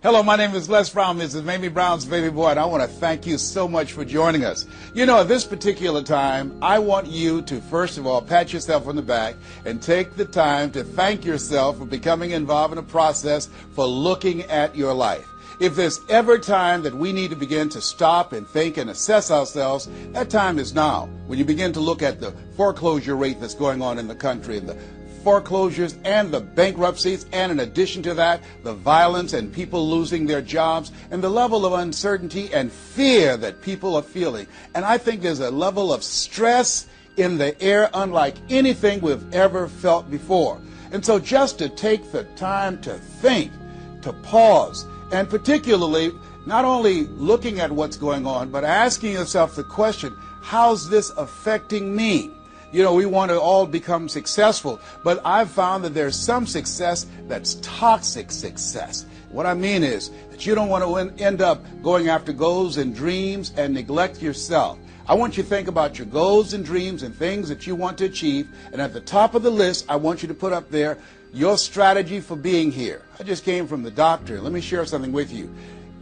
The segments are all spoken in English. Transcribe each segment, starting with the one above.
Hello, my name is Les Brown. This is Mamie Brown's baby boy, and I want to thank you so much for joining us. You know, at this particular time, I want you to, first of all, pat yourself on the back and take the time to thank yourself for becoming involved in a process for looking at your life. If there's ever time that we need to begin to stop and think and assess ourselves, that time is now. When you begin to look at the foreclosure rate that's going on in the country, and the foreclosures and the bankruptcies, and in addition to that, the violence and people losing their jobs, and the level of uncertainty and fear that people are feeling. And I think there's a level of stress in the air unlike anything we've ever felt before. And so just to take the time to think, to pause, and particularly not only looking at what's going on, but asking yourself the question, how's this affecting me? You know, we want to all become successful, but I've found that there's some success that's toxic success. What I mean is that you don't want to end up going after goals and dreams and neglect yourself. I want you to think about your goals and dreams and things that you want to achieve, and at the top of the list, I want you to put up there your strategy for being here. I just came from the doctor. Let me share something with you.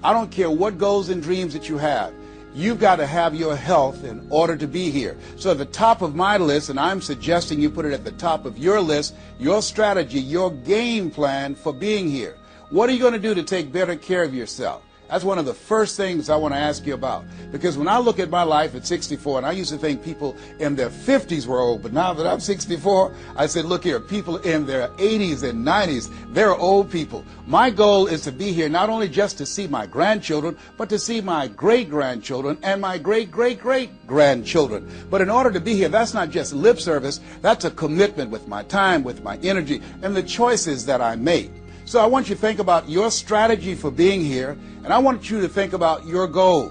I don't care what goals and dreams that you have. You've got to have your health in order to be here. So at the top of my list, and I'm suggesting you put it at the top of your list, your strategy, your game plan for being here. What are you going to do to take better care of yourself? That's one of the first things I want to ask you about. Because when I look at my life at 64, and I used to think people in their 50s were old, but now that I'm 64, I said, look here, people in their 80s and 90s, they're old people. My goal is to be here not only just to see my grandchildren, but to see my great-grandchildren and my great-great-great-grandchildren. But in order to be here, that's not just lip service, that's a commitment with my time, with my energy, and the choices that I make. So I want you to think about your strategy for being here, and I want you to think about your goal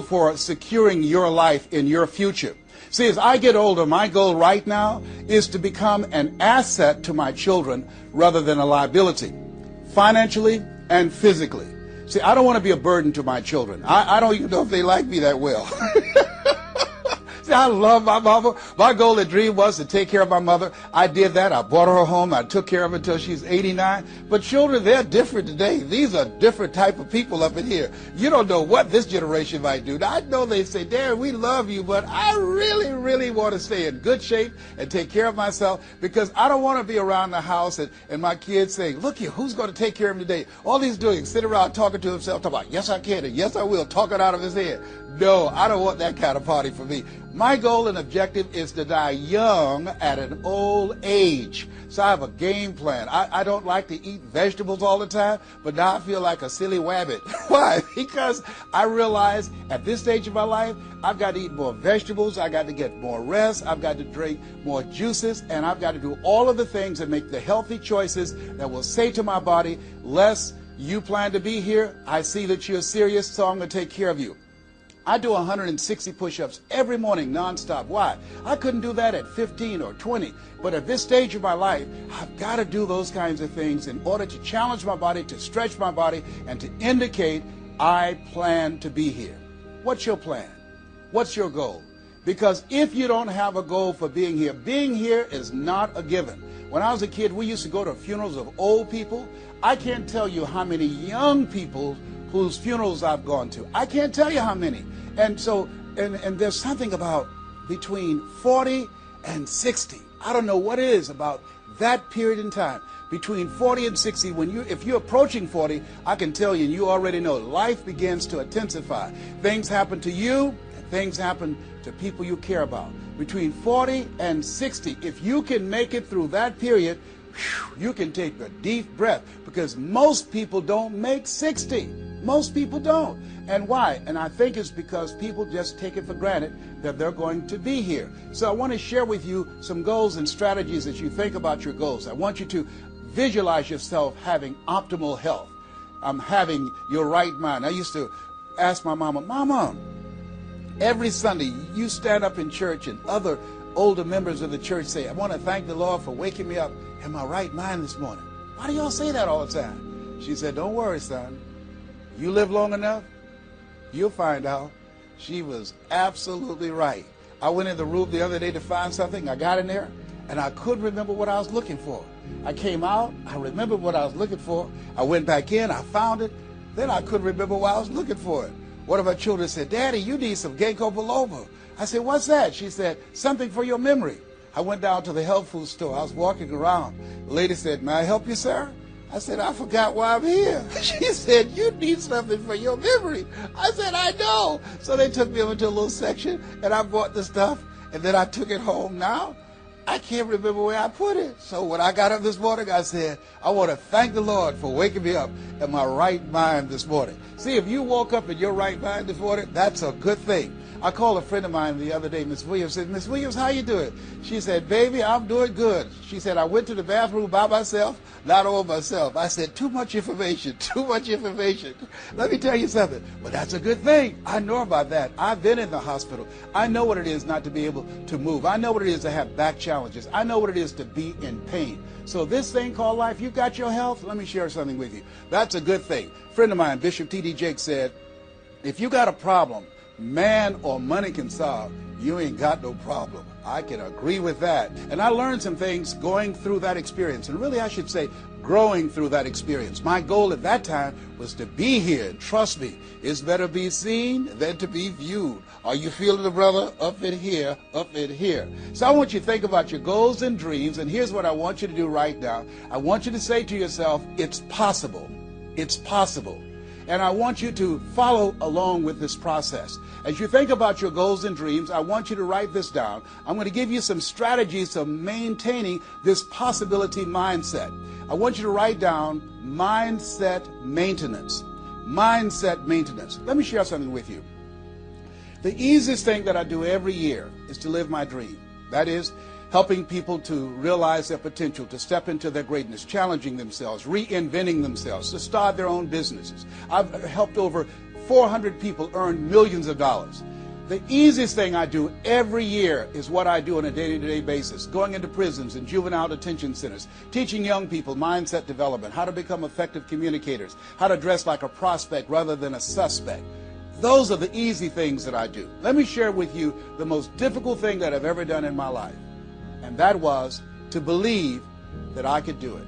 for securing your life in your future. See, as I get older, my goal right now is to become an asset to my children rather than a liability, financially and physically. See, I don't want to be a burden to my children. I don't even know if they like me that well. See, I love my mama. My goal and dream was to take care of my mother. I did that. I brought her home. I took care of her until she's 89. But children, they're different today. These are different type of people up in here. You don't know what this generation might do. Now, I know they say, Dad, we love you, but I really, really want to stay in good shape and take care of myself because I don't want to be around the house and my kids saying, look here, who's going to take care of him today? All he's doing is sitting around talking to himself, talking about, yes, I can, and yes, I will, talking out of his head. No, I don't want that kind of party for me. My goal and objective is to die young at an old age. So I have a game plan. I don't like to eat vegetables all the time, but now I feel like a silly wabbit. Why? Because I realize at this stage of my life, I've got to eat more vegetables, I've got to get more rest, I've got to drink more juices, and I've got to do all of the things that make the healthy choices that will say to my body, Les, you plan to be here, I see that you're serious, so I'm going to take care of you. I do 160 push-ups every morning nonstop. Why? I couldn't do that at 15 or 20. But at this stage of my life, I've got to do those kinds of things in order to challenge my body, to stretch my body, and to indicate I plan to be here. What's your plan? What's your goal? Because if you don't have a goal for being here is not a given. When I was a kid, we used to go to funerals of old people. I can't tell you how many young people whose funerals I've gone to. I can't tell you how many. And so, and there's something about between 40 and 60. I don't know what it is about that period in time. Between 40 and 60, if you're approaching 40, I can tell you, and you already know, life begins to intensify. Things happen to you, and things happen to people you care about. Between 40 and 60, if you can make it through that period, you can take a deep breath, because most people don't make 60. Most people don't. And why? And I think it's because people just take it for granted that they're going to be here. So I want to share with you some goals and strategies as you think about your goals. I want you to visualize yourself having optimal health. Having your right mind. I used to ask my Mama, every Sunday you stand up in church and other older members of the church say, I want to thank the Lord for waking me up in my right mind this morning. Why do y'all say that all the time? She said, don't worry, son. You live long enough, you'll find out. She was absolutely right. I went in the room the other day to find something. I got in there. and I couldn't remember what I was looking for. I came out, I remembered what I was looking for. I went back in, I found it. Then I couldn't remember why I was looking for it. One of my children said, "Daddy, you need some ginkgo biloba." I said, "What's that?" She said, "Something for your memory." I went down to the health food store. I was walking around. The lady said, "May I help you, sir?" I said, "I forgot why I'm here." She said, "You need something for your memory." I said, "I know." So they took me over to a little section, and I bought the stuff, and then I took it home. Now, I can't remember where I put it. So when I got up this morning, I said, I want to thank the Lord for waking me up in my right mind this morning. See, if you woke up in your right mind this morning, that's a good thing. I called a friend of mine the other day, Miss Williams, said, "Miss Williams, how you doing?" She said, "Baby, I'm doing good." She said, "I went to the bathroom by myself, not all myself." I said, "Too much information, too much information." Let me tell you something. Well, that's a good thing. I know about that. I've been in the hospital. I know what it is not to be able to move. I know what it is to have back challenges. I know what it is to be in pain. So this thing called life, you got your health? Let me share something with you. That's a good thing. A friend of mine, Bishop T.D. Jakes, said, if you got a problem man or money can solve, you ain't got no problem. I can agree with that. And I learned some things going through that experience. And really, I should say, growing through that experience. My goal at that time was to be here. And trust me, it's better be seen than to be viewed. Are you feeling it, brother? Up in here, up in here. So I want you to think about your goals and dreams. And here's what I want you to do right now. I want you to say to yourself, it's possible. It's possible. And I want you to follow along with this process. As you think about your goals and dreams, I want you to write this down. I'm going to give you some strategies of maintaining this possibility mindset. I want you to write down mindset maintenance. Mindset maintenance. Let me share something with you. The easiest thing that I do every year is to live my dream. That is, helping people to realize their potential, to step into their greatness, challenging themselves, reinventing themselves, to start their own businesses. I've helped over 400 people earn millions of dollars. The easiest thing I do every year is what I do on a day-to-day basis, going into prisons and juvenile detention centers, teaching young people mindset development, how to become effective communicators, how to dress like a prospect rather than a suspect. Those are the easy things that I do. Let me share with you the most difficult thing that I've ever done in my life. And that was to believe that I could do it.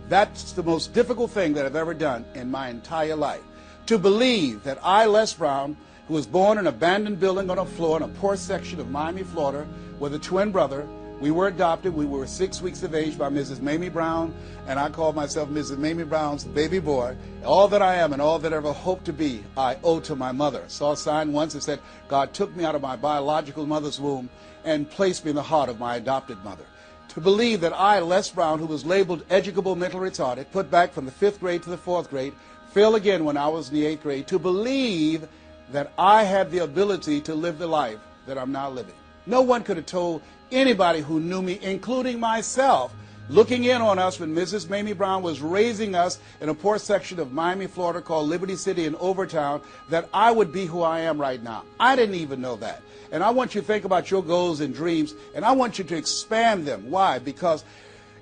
That's the most difficult thing that I've ever done in my entire life. To believe that I, Les Brown, who was born in an abandoned building on a floor in a poor section of Miami, Florida, with a twin brother. We were adopted. We were 6 weeks of age by Mrs. Mamie Brown, and I called myself Mrs. Mamie Brown's baby boy. All that I am and all that I ever hope to be, I owe to my mother. Saw a sign once that said, God took me out of my biological mother's womb and placed me in the heart of my adopted mother. To believe that I, Les Brown, who was labeled educable mental retarded, put back from the 5th grade to the 4th grade, failed again when I was in the 8th grade, to believe that I had the ability to live the life that I'm now living. No one could have told anybody who knew me, including myself, looking in on us when Mrs. Mamie Brown was raising us in a poor section of Miami, Florida called Liberty City in Overtown, that I would be who I am right now. I didn't even know that. And I want you to think about your goals and dreams, and I want you to expand them. Why? Because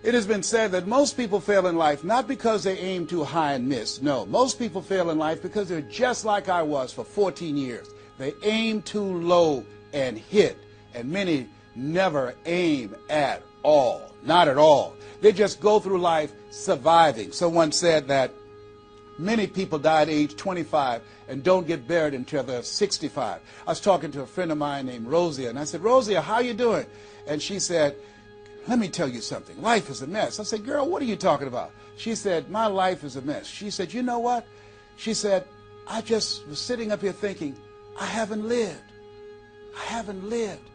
it has been said that most people fail in life not because they aim too high and miss. No, most people fail in life because they're just like I was for 14 years. They aim too low and hit, and many never aim at all. Not at all. They just go through life surviving. Someone said that many people die at age 25 and don't get buried until they're 65. I was talking to a friend of mine named Rosia, and I said, Rosia, how you doing? And she said, let me tell you something. Life is a mess. I said, girl, what are you talking about? She said, my life is a mess. She said, you know what? She said, I just was sitting up here thinking, I haven't lived. I haven't lived.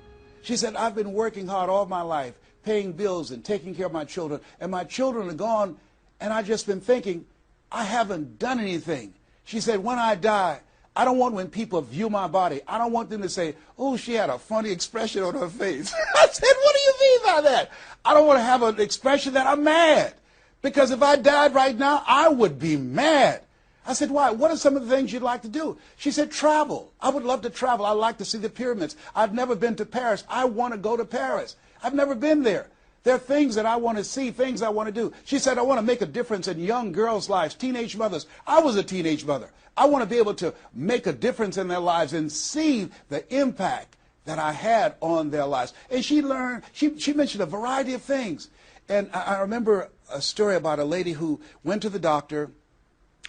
She said, I've been working hard all my life, paying bills and taking care of my children, and my children are gone, and I've just been thinking, I haven't done anything. She said, when I die, I don't want when people view my body, I don't want them to say, oh, she had a funny expression on her face. I said, what do you mean by that? I don't want to have an expression that I'm mad. Because if I died right now, I would be mad. I said, why? What are some of the things you'd like to do? She said, travel. I would love to travel. I'd like to see the pyramids. I've never been to Paris. I want to go to Paris. I've never been there. There are things that I want to see, things I want to do. She said, I want to make a difference in young girls' lives, teenage mothers. I was a teenage mother. I want to be able to make a difference in their lives and see the impact that I had on their lives. And she mentioned a variety of things. And I remember a story about a lady who went to the doctor,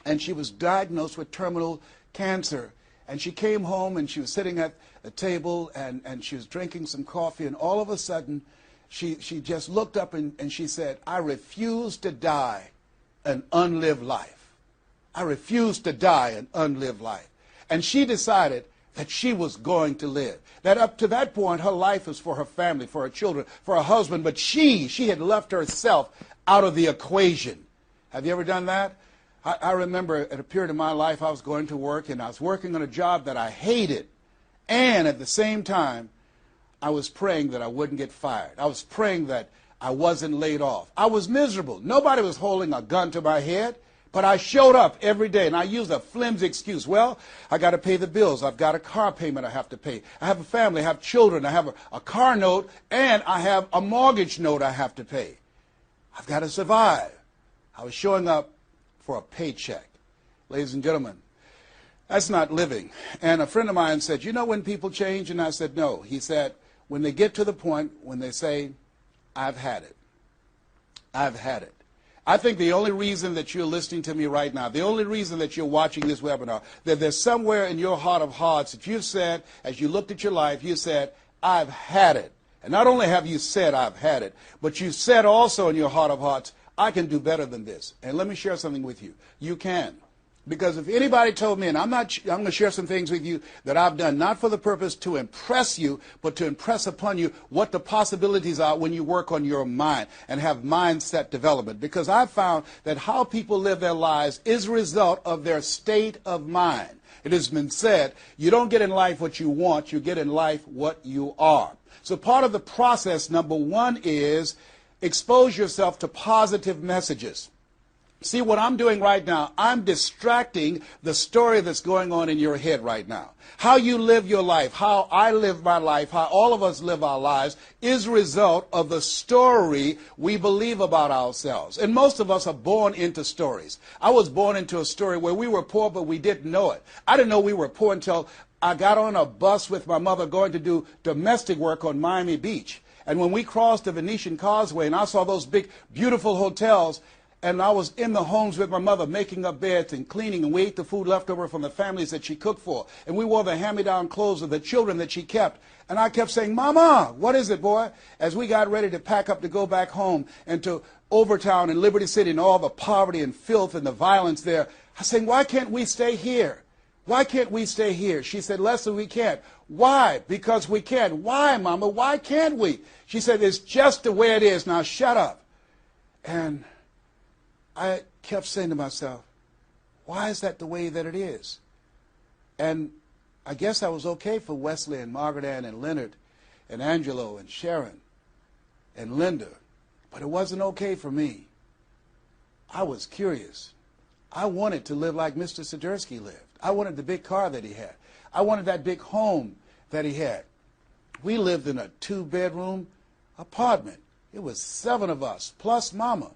and she was diagnosed with terminal cancer. And she came home, and she was sitting at a table, and she was drinking some coffee, and all of a sudden, she just looked up and she said, "I refuse to die an unlived life. I refuse to die an unlived life." And she decided that she was going to live. That up to that point, her life was for her family, for her children, for her husband, but she had left herself out of the equation. Have you ever done that? I remember at a period of my life, I was going to work, and I was working on a job that I hated. And at the same time, I was praying that I wouldn't get fired. I was praying that I wasn't laid off. I was miserable. Nobody was holding a gun to my head. But I showed up every day, and I used a flimsy excuse. Well, I got to pay the bills. I've got a car payment I have to pay. I have a family. I have children. I have a car note, and I have a mortgage note I have to pay. I've got to survive. I was showing up for a paycheck. Ladies and gentlemen, that's not living. And a friend of mine said, "You know when people change?" And I said, "No." He said, "When they get to the point when they say, 'I've had it. I've had it.'" I think the only reason that you're listening to me right now, the only reason that you're watching this webinar, that there's somewhere in your heart of hearts that you've said, as you looked at your life, you said, "I've had it." And not only have you said, "I've had it," but you said also in your heart of hearts, "I can do better than this." And let me share something with you. You can. Because if anybody told me, and I'm going to share some things with you that I've done, not for the purpose to impress you, but to impress upon you what the possibilities are when you work on your mind and have mindset development. Because I've found that how people live their lives is a result of their state of mind. It has been said, you don't get in life what you want, you get in life what you are. So part of the process, number one, is expose yourself to positive messages. See, what I'm doing right now, I'm distracting the story that's going on in your head right now. How you live your life, how I live my life, how all of us live our lives is a result of the story we believe about ourselves. And most of us are born into stories. I was born into a story where we were poor, but we didn't know it. I didn't know we were poor until I got on a bus with my mother going to do domestic work on Miami Beach. And when we crossed the Venetian Causeway and I saw those big, beautiful hotels, and I was in the homes with my mother making up beds and cleaning, and we ate the food left over from the families that she cooked for. And we wore the hand-me-down clothes of the children that she kept. And I kept saying, "Mama, what is it, boy?" As we got ready to pack up to go back home and to Overtown and Liberty City and all the poverty and filth and the violence there, I was saying, "Why can't we stay here? Why can't we stay here?" She said, "Leslie, we can't." "Why?" "Because we can't." "Why, Mama? Why can't we?" She said, "It's just the way it is. Now shut up." And I kept saying to myself, why is that the way that it is? And I guess I was okay for Wesley and Margaret Ann and Leonard and Angelo and Sharon and Linda, but it wasn't okay for me. I was curious. I wanted to live like Mr. Sidursky lived. I wanted the big car that he had. I wanted that big home that he had. We lived in a 2-bedroom apartment. It was 7 of us, plus Mama.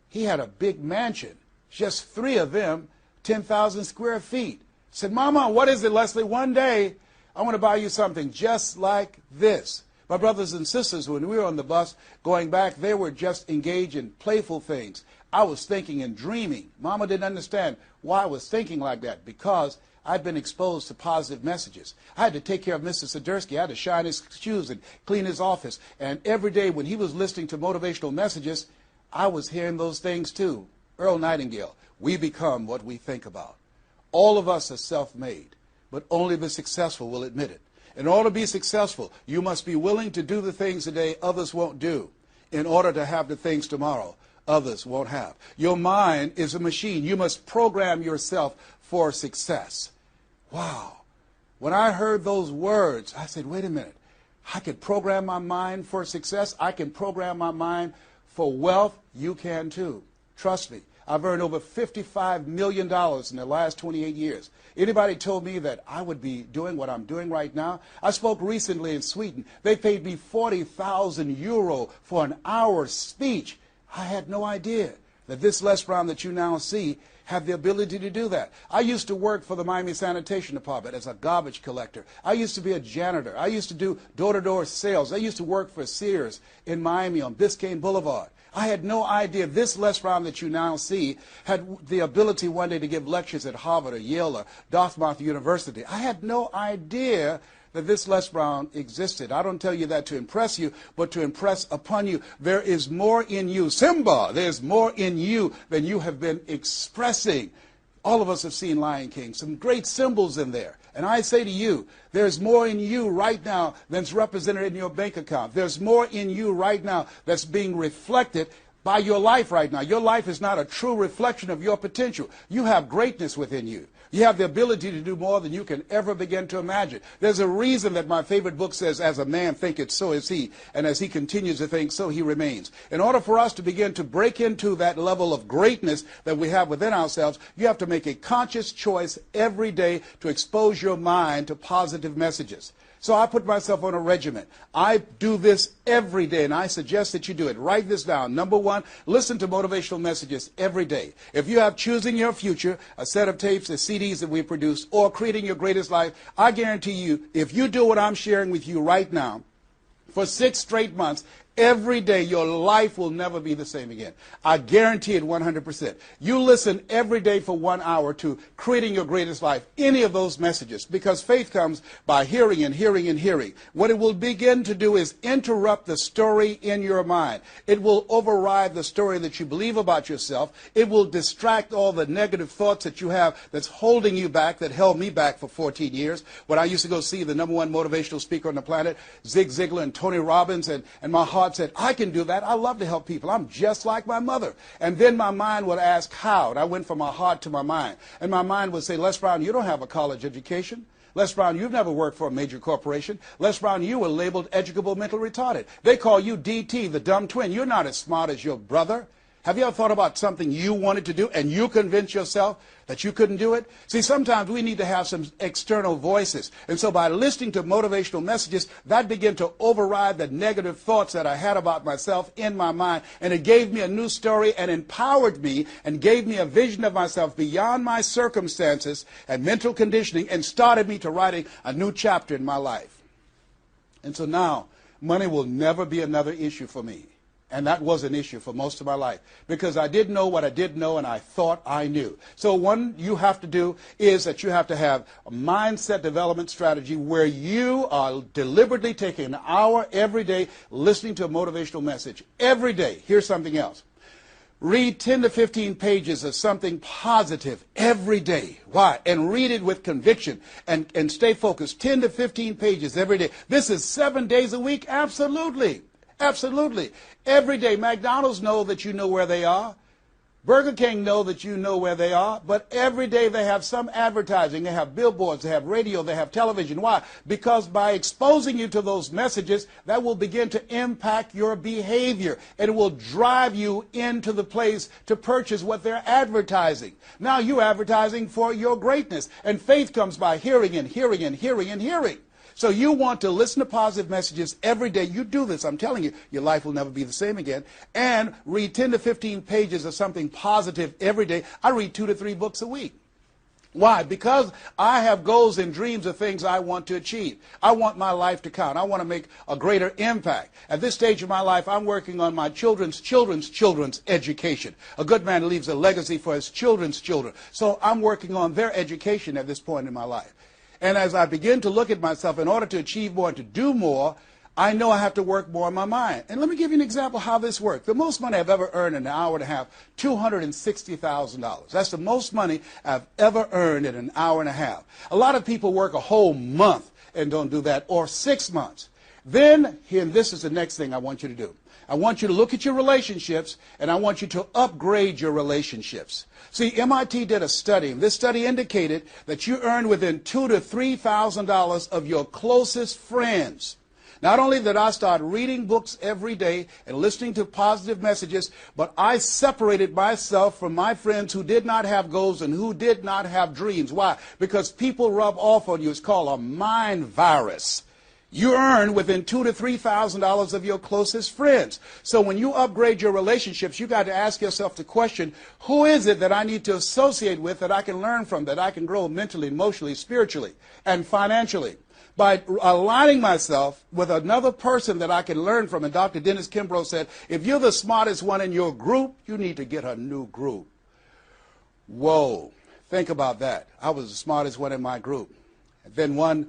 He had a big mansion, just 3 of them, 10,000 square feet. I said, "Mama, what is it, Leslie? One day, I want to buy you something just like this." My brothers and sisters, when we were on the bus going back, they were just engaged in playful things. I was thinking and dreaming. Mama didn't understand why I was thinking like that, because I'd been exposed to positive messages. I had to take care of Mr. Sidursky. I had to shine his shoes and clean his office. And every day when he was listening to motivational messages, I was hearing those things too. Earl Nightingale, we become what we think about. All of us are self-made, but only the successful will admit it. In order to be successful, you must be willing to do the things today others won't do in order to have the things tomorrow others won't have. Your mind is a machine. You must program yourself for success. Wow. When I heard those words, I said, wait a minute. I could program my mind for success. I can program my mind for wealth. You can too. Trust me. I've earned over $55 million in the last 28 years. Anybody told me that I would be doing what I'm doing right now? I spoke recently in Sweden. They paid me 40,000 euro for an hour speech. I had no idea that this Les Brown that you now see have the ability to do that. I used to work for the Miami Sanitation Department as a garbage collector. I used to be a janitor. I used to do door-to-door sales. I used to work for Sears in Miami on Biscayne Boulevard. I had no idea this Les Brown that you now see had the ability one day to give lectures at Harvard or Yale or Dartmouth University. I had no idea that this Les Brown existed. I don't tell you that to impress you, but to impress upon you. There is more in you. Simba, there's more in you than you have been expressing. All of us have seen Lion King, some great symbols in there. And I say to you, there's more in you right now than's represented in your bank account. There's more in you right now that's being reflected by your life right now. Your life is not a true reflection of your potential. You have greatness within you. You have the ability to do more than you can ever begin to imagine. There's a reason that my favorite book says, as a man thinketh, so is he. And as he continues to think, so he remains. In order for us to begin to break into that level of greatness that we have within ourselves, you have to make a conscious choice every day to expose your mind to positive messages. So I put myself on a regimen. I do this every day, and I suggest that you do it. Write this down. Number one, listen to motivational messages every day. If you have Choosing Your Future, a set of tapes, the CDs that we produce, or Creating Your Greatest Life, I guarantee you, if you do what I'm sharing with you right now, for 6 straight months, every day, your life will never be the same again. I guarantee it 100%. You listen every day for 1 hour to Creating Your Greatest Life, any of those messages, because faith comes by hearing and hearing and hearing. What it will begin to do is interrupt the story in your mind. It will override the story that you believe about yourself. It will distract all the negative thoughts that you have that's holding you back, that held me back for 14 years. When I used to go see the #1 motivational speaker on the planet, Zig Ziglar and Tony Robbins, and my heart said, I can do that. I love to help people. I'm just like my mother. And then my mind would ask how. And I went from my heart to my mind. And my mind would say, Les Brown, you don't have a college education. Les Brown, you've never worked for a major corporation. Les Brown, you were labeled educable mental retarded. They call you DT, the dumb twin. You're not as smart as your brother. Have you ever thought about something you wanted to do and you convinced yourself that you couldn't do it? See, sometimes we need to have some external voices. And so by listening to motivational messages, that began to override the negative thoughts that I had about myself in my mind. And it gave me a new story and empowered me and gave me a vision of myself beyond my circumstances and mental conditioning and started me to writing a new chapter in my life. And so now, money will never be another issue for me. And that was an issue for most of my life because I didn't know what I didn't know and I thought I knew. So one you have to do is that you have to have a mindset development strategy where you are deliberately taking an hour every day listening to a motivational message. Every day. Here's something else. Read 10 to 15 pages of something positive every day. Why? And read it with conviction and stay focused. 10 to 15 pages every day. This is 7 days a week? Absolutely. Absolutely. Every day. McDonald's know that you know where they are. Burger King know that you know where they are. But every day they have some advertising. They have billboards. They have radio. They have television. Why? Because by exposing you to those messages, that will begin to impact your behavior. And it will drive you into the place to purchase what they're advertising. Now you're advertising for your greatness. And faith comes by hearing and hearing and hearing and hearing. So you want to listen to positive messages every day. You do this, I'm telling you, your life will never be the same again. And read 10 to 15 pages of something positive every day. I read 2 to 3 books a week. Why? Because I have goals and dreams of things I want to achieve. I want my life to count. I want to make a greater impact. At this stage of my life, I'm working on my children's education. A good man leaves a legacy for his children's children. So I'm working on their education at this point in my life. And as I begin to look at myself, in order to achieve more and to do more, I know I have to work more on my mind. And let me give you an example how this works. The most money I've ever earned in an hour and a half, $260,000. That's the most money I've ever earned in an hour and a half. A lot of people work a whole month and don't do that, or 6 months. Then, and this is the next thing I want you to do. I want you to look at your relationships, and I want you to upgrade your relationships. See, MIT did a study, and this study indicated that you earn within $2,000 to $3,000 of your closest friends. Not only did I start reading books every day and listening to positive messages, but I separated myself from my friends who did not have goals and who did not have dreams. Why? Because people rub off on you. It's called a mind virus. you earn within $2,000 to $3,000 of your closest friends. So when you upgrade your relationships, you got to ask yourself the question, who is it that I need to associate with, that I can learn from, that I can grow mentally, emotionally, spiritually, and financially? By aligning myself with another person that I can learn from. And Dr. Dennis Kimbrough said, if you're the smartest one in your group, you need to get a new group. Whoa, think about that. I was the smartest one in my group. And then one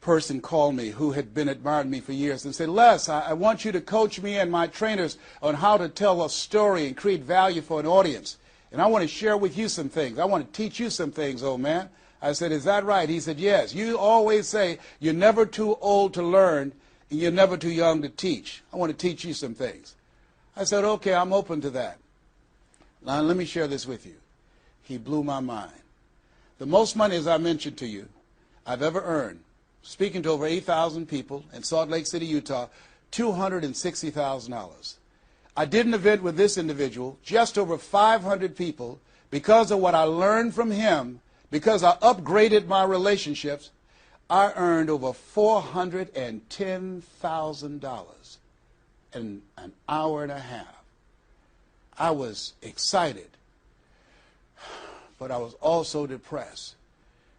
person called me who had been admiring me for years and said, Les, I want you to coach me and my trainers on how to tell a story and create value for an audience. And I want to share with you some things. I want to teach you some things, old man. I said, is that right? He said, yes. You always say you're never too old to learn and you're never too young to teach. I want to teach you some things. I said, okay, I'm open to that. Now, let me share this with you. He blew my mind. The most money, as I mentioned to you, I've ever earned, speaking to over 8,000 people in Salt Lake City, Utah, $260,000. I did an event with this individual, just over 500 people, because of what I learned from him, because I upgraded my relationships. I earned over $410,000 in an hour and a half. I was excited, but I was also depressed,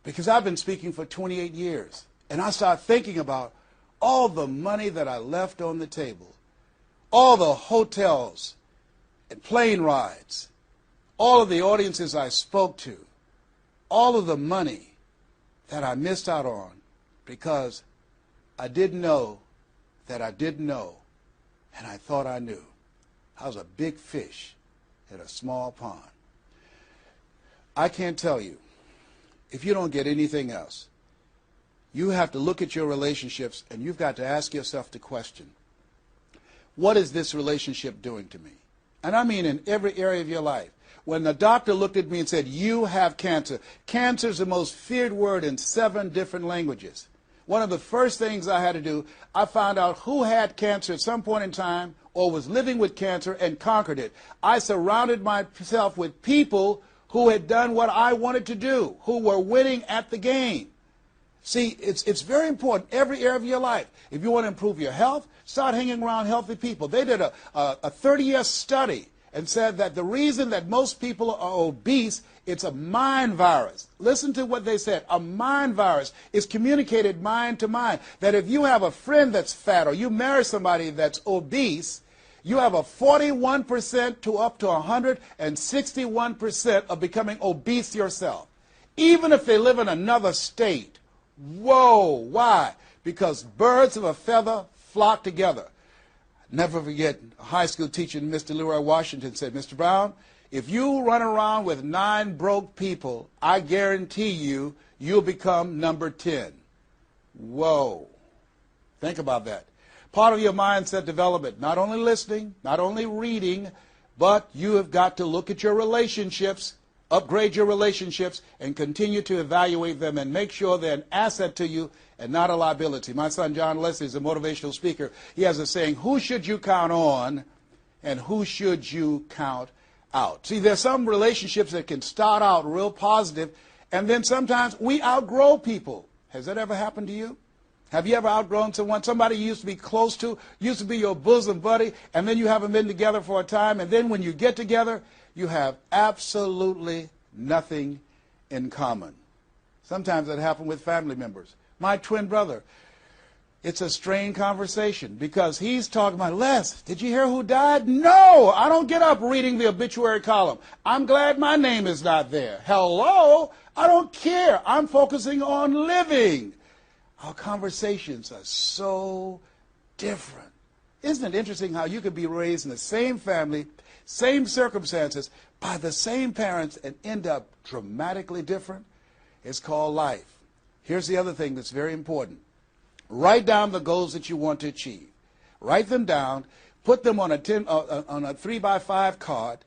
because I've been speaking for 28 years. And I started thinking about all the money that I left on the table, all the hotels and plane rides, all of the audiences I spoke to, all of the money that I missed out on because I didn't know that I didn't know, and I thought I knew. I was a big fish in a small pond. I can't tell you, if you don't get anything else, you have to look at your relationships and you've got to ask yourself the question, what is this relationship doing to me? And I mean in every area of your life. When the doctor looked at me and said, you have cancer. Cancer is the most feared word in 7 different languages. One of the first things I had to do, I found out who had cancer at some point in time or was living with cancer and conquered it. I surrounded myself with people who had done what I wanted to do, who were winning at the game. See, it's very important, every area of your life. If you want to improve your health, start hanging around healthy people. They did a 30-year study and said that the reason that most people are obese, it's a mind virus. Listen to what they said. A mind virus is communicated mind to mind. That if you have a friend that's fat or you marry somebody that's obese, you have a 41% to up to 161% of becoming obese yourself. Even if they live in another state. Whoa, why? Because birds of a feather flock together. Never forget, a high school teacher, Mr. Leroy Washington, said, Mr. Brown, if you run around with 9 broke people, I guarantee you, you'll become number 10. Whoa. Think about that. Part of your mindset development, not only listening, not only reading, but you have got to look at your relationships, upgrade your relationships, and continue to evaluate them and make sure they're an asset to you and not a liability. My son John Leslie is a motivational speaker. He has a saying, who should you count on and who should you count out? See, there's some relationships that can start out real positive, and then sometimes we outgrow people. Has that ever happened to you? Have you ever outgrown someone? Somebody you used to be close to, used to be your bosom buddy, and then you haven't been together for a time, and then when you get together, you have absolutely nothing in common. Sometimes that happens with family members. My twin brother, it's a strained conversation because he's talking about, Les, did you hear who died? No, I don't get up reading the obituary column. I'm glad my name is not there. Hello, I don't care. I'm focusing on living. Our conversations are so different. Isn't it interesting how you could be raised in the same family, same circumstances, by the same parents and end up dramatically different? It's called life. Here's the other thing that's very important. Write down the goals that you want to achieve. Write them down, put them on a 3x5 card,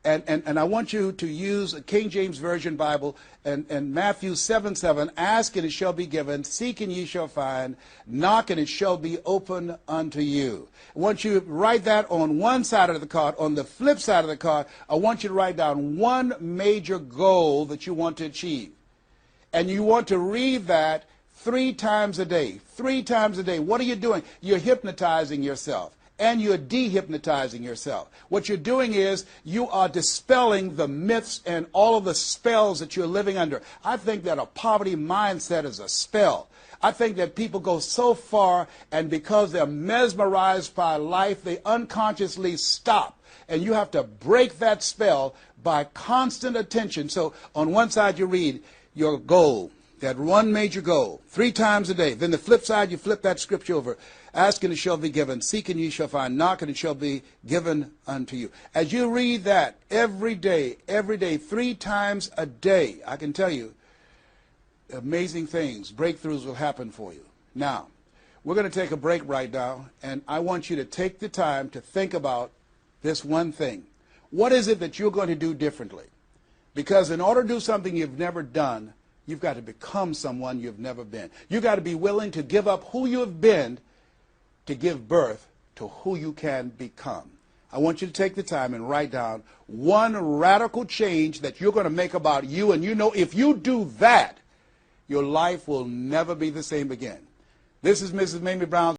and I want you to use a King James Version Bible and Matthew 7:7, ask and it shall be given, seek and ye shall find, knock and it shall be open unto you. I want you to write that on one side of the card. On the flip side of the card, I want you to write down one major goal that you want to achieve. And you want to read that 3 times a day. 3 times a day. What are you doing? You're hypnotizing yourself. And you're dehypnotizing yourself. What you're doing is you are dispelling the myths and all of the spells that you're living under. I think that a poverty mindset is a spell. I think that people go so far, and because they're mesmerized by life, they unconsciously stop. And you have to break that spell by constant attention. So on one side you read your goal, that one major goal, 3 times a day. Then the flip side, you flip that scripture over. Ask and it shall be given. Seek and ye shall find. Knock and it shall be given unto you. As you read that every day, 3 times a day, I can tell you, amazing things, breakthroughs will happen for you. Now, we're going to take a break right now, and I want you to take the time to think about this one thing. What is it that you're going to do differently? Because in order to do something you've never done, you've got to become someone you've never been. You've got to be willing to give up who you have been to give birth to who you can become. I want you to take the time and write down one radical change that you're going to make about you, and you know if you do that, your life will never be the same again. This is Mrs. Mamie Brown.